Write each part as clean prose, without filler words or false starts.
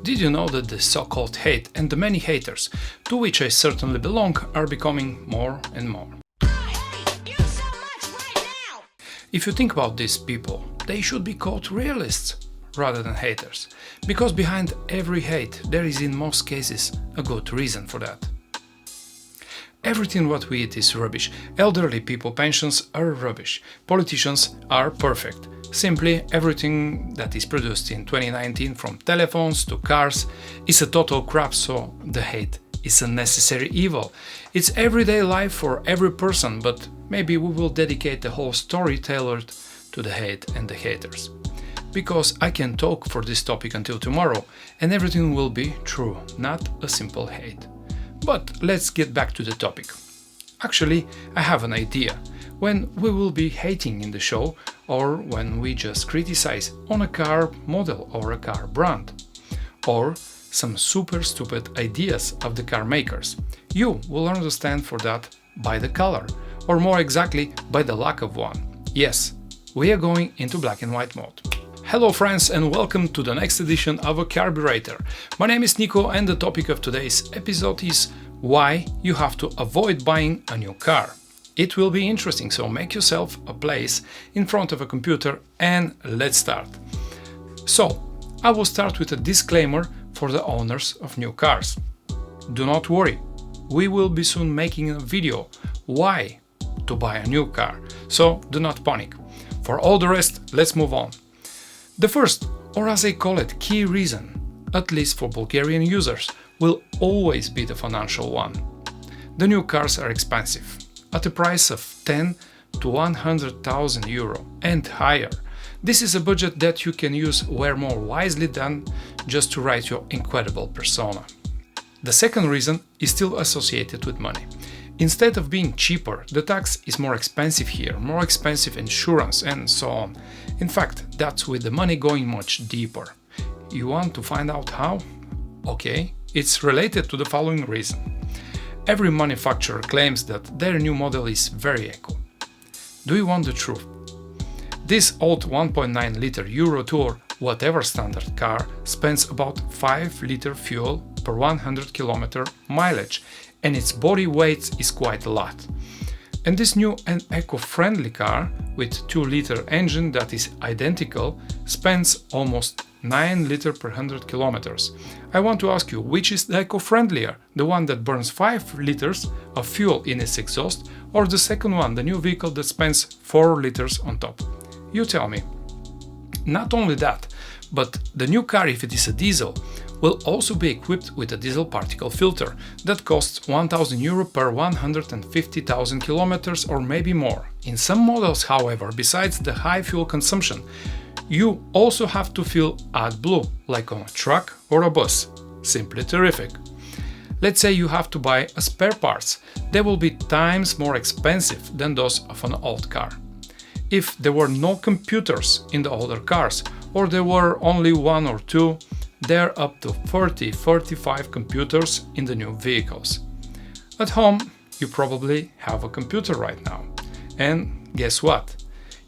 Did you know that the so-called hate and the many haters, to which I certainly belong, are becoming more and more? If you think about these people, they should be called realists rather than haters, because behind every hate there is in most cases a good reason for that. Everything what we eat is rubbish. Elderly people pensions are rubbish. Politicians are perfect. Simply everything that is produced in 2019, from telephones to cars, is a total crap, so the hate is a necessary evil. It's everyday life for every person, but maybe we will dedicate the whole story tailored to the hate and the haters. Because I can talk for this topic until tomorrow, and everything will be true, not a simple hate. But let's get back to the topic. Actually, I have an idea. When we will be hating in the show, or when we just criticize on a car model or a car brand, or some super stupid ideas of the car makers, you will understand for that by the color, or more exactly by the lack of one. Yes, we are going into black and white mode. Hello friends, and welcome to the next edition of A Carburetor. My name is Nico, and the topic of today's episode is why you have to avoid buying a new car. It will be interesting, so make yourself a place in front of a computer and let's start. So, I will start with a disclaimer for the owners of new cars. Do not worry, we will be soon making a video why to buy a new car, so do not panic. For all the rest, let's move on. The first, or as I call it, key reason, at least for Bulgarian users, will always be the financial one. The new cars are expensive, at a price of 10 to 100,000 euro and higher. This is a budget that you can use way more wisely than just to write your incredible persona. The second reason is still associated with money. Instead of being cheaper, the tax is more expensive here, more expensive insurance and so on. In fact, that's with the money going much deeper. You want to find out how? Okay, it's related to the following reason. Every manufacturer claims that their new model is very eco. Do you want the truth? This old 1.9 liter Euro 2 or whatever standard car spends about 5 liter fuel per 100 kilometer mileage, and its body weight is quite a lot. And this new and eco-friendly car with 2 liter engine that is identical spends almost 9 liter per 100 kilometers. I want to ask you, which is the eco-friendlier? The one that burns 5 liters of fuel in its exhaust, or the second one, the new vehicle that spends 4 liters on top? You tell me. Not only that, but the new car, if it is a diesel, will also be equipped with a diesel particle filter that costs 1,000 euro per 150,000 kilometers or maybe more. In some models, however, besides the high fuel consumption, you also have to fill AdBlue, like on a truck or a bus. Simply terrific. Let's say you have to buy a spare parts. They will be times more expensive than those of an old car. If there were no computers in the older cars, or there were only 1 or 2, there are up to 30-45 computers in the new vehicles. At home, you probably have a computer right now. And guess what?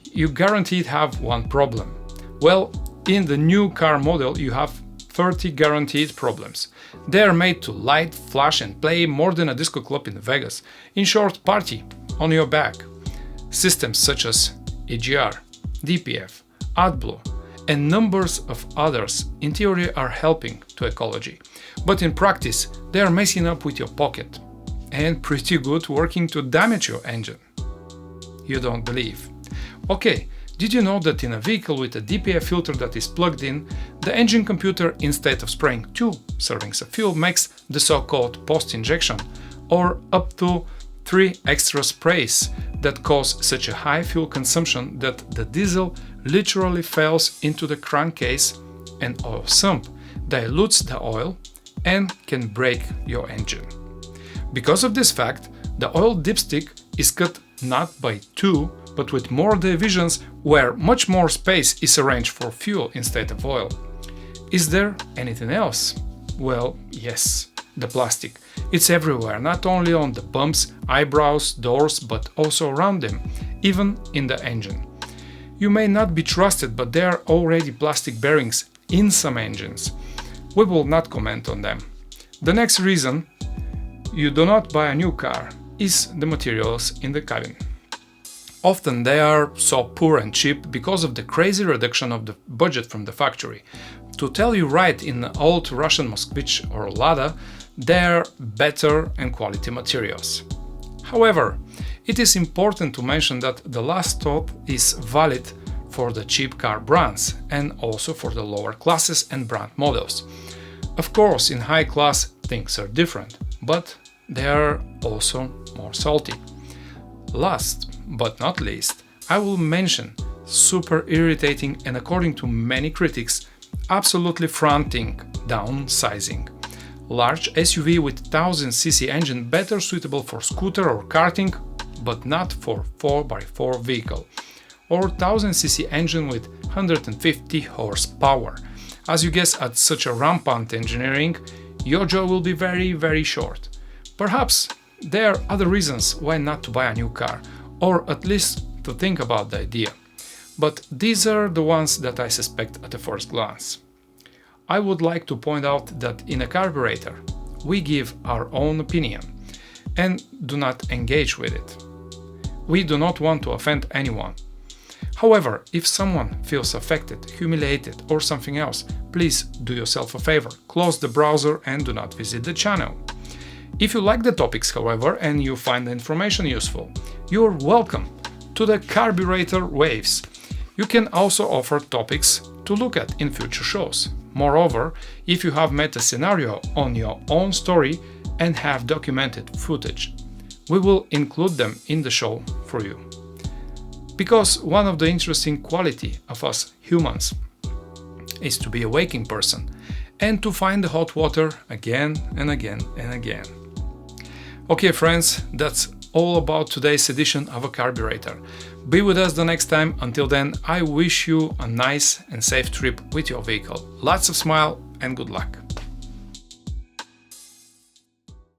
You guaranteed have one problem. Well, in the new car model you have 30 guaranteed problems. They are made to light, flash and play more than a disco club in Vegas. In short, party on your back. Systems such as EGR, DPF, AdBlue, and numbers of others in theory are helping to ecology, but in practice they are messing up with your pocket and pretty good working to damage your engine. You don't believe? Okay, did you know that in a vehicle with a DPF filter that is plugged in, the engine computer, instead of spraying 2 servings of fuel, makes the so-called post-injection, or up to 3 extra sprays that cause such a high fuel consumption that the diesel literally falls into the crankcase and oil sump, dilutes the oil and can break your engine. Because of this fact, the oil dipstick is cut not by 2 but with more divisions where much more space is arranged for fuel instead of oil. Is there anything else? Well, yes, the plastic. It's everywhere, not only on the bumps, eyebrows, doors, but also around them, even in the engine. You may not be trusted, but there are already plastic bearings in some engines. We will not comment on them. The next reason you do not buy a new car is the materials in the cabin. Often they are so poor and cheap because of the crazy reduction of the budget from the factory. To tell you right, in the old Russian Moskvich or Lada, they are better and quality materials. However, it is important to mention that the last stop is valid for the cheap car brands and also for the lower classes and brand models. Of course, in high class things are different, but they are also more salty. Last but not least, I will mention super irritating and, according to many critics, absolutely fronting downsizing. Large SUV with 1000cc engine better suitable for scooter or karting, but not for 4x4 vehicle. Or 1000cc engine with 150 horsepower. As you guess, at such a rampant engineering, your joy will be very short. Perhaps there are other reasons why not to buy a new car, or at least to think about the idea. But these are the ones that I suspect at the first glance. I would like to point out that in a carburetor, we give our own opinion and do not engage with it. We do not want to offend anyone. However, if someone feels affected, humiliated, or something else, please do yourself a favor, close the browser and do not visit the channel. If you like the topics, however, and you find the information useful, you are welcome to the Carburetor Waves. You can also offer topics to look at in future shows. Moreover, if you have met a scenario on your own story and have documented footage, we will include them in the show for you. Because one of the interesting quality of us humans is to be a waking person and to find the hot water again and again and again. Okay friends, that's all about today's edition of A Carburetor. Be with us the next time. Until then, I wish you a nice and safe trip with your vehicle. Lots of smile and good luck.